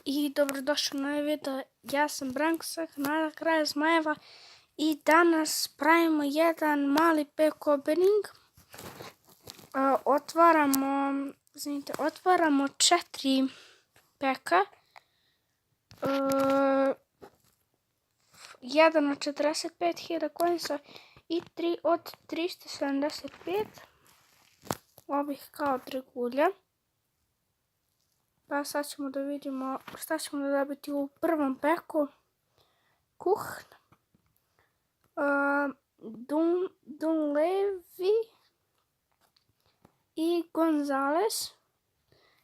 I dobrodošli na ovaj video. Ja sam Branko sa kanala Kralj Zmajeva i danas pravimo jedan mali pack opening. Otvaramo 4 peka. Jedan od 45.000 coinsa i 3 od 375 ovih kao dragulja. Pa sad ćemo da vidimo šta ćemo dobiti u prvom peku. Kuhn, Dunlevi i Gonzales.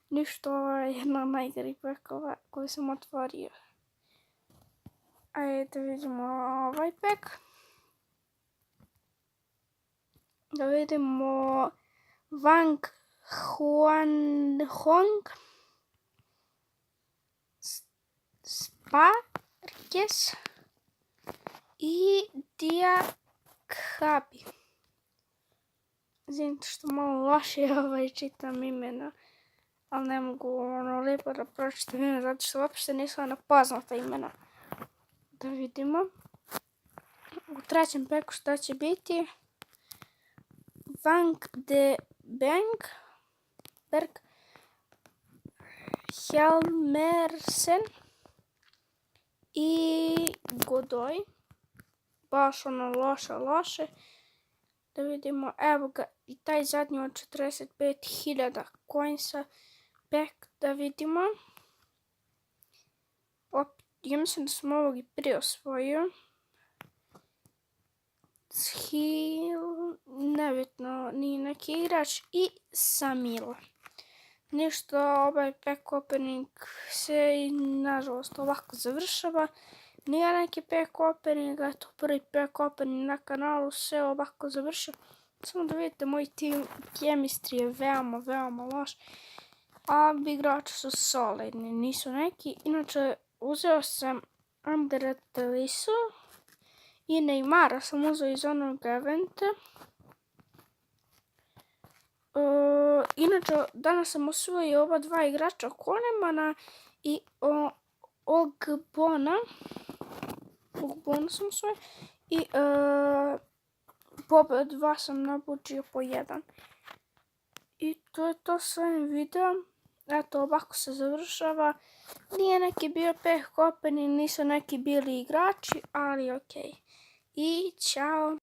Ništa, ovo je jedna od najgorih pekova koju sam otvorio. Ajde da vidimo ovaj pek. Da vidimo Wang Huanhong, Sparkes i Diakabi. Znate što malo loše čitam imena, ali ne mogu lijepo da pročitam imena zato što uopšte nisu poznata imena. Da vidimo u trećem peku šta će biti. Wang de Berg, Helmersen i Godoy. Baš ono loše. Da vidimo, evo ga i taj zadnji od 45.000 coinsa pek, da vidimo. Ja mislim da sam ovog i prije osvojio. Nebitno, ni neki igrač i Samila. Ništa, ovaj pack opening se nažalost ovako završava. Nije neki pack opening, eto prvi pack opening na kanalu se ovako završio. Samo da vidite, moj team chemistry je veoma loš. A igrači su solidni, nisu neki. Inače, uzeo sam Andret Lisu i Neymara sam uzeo iz onog eventa. Inače, danas sam osvojio ova dva igrača Konemana i Ogbona. Ogbona sam osvojio. I pobe 2 sam nabuđio po 1. I to je to s ovim videom. Eto, ovako se završava. Nije neki bio pack opening, nisu neki bili igrači, ali okej. I ćao!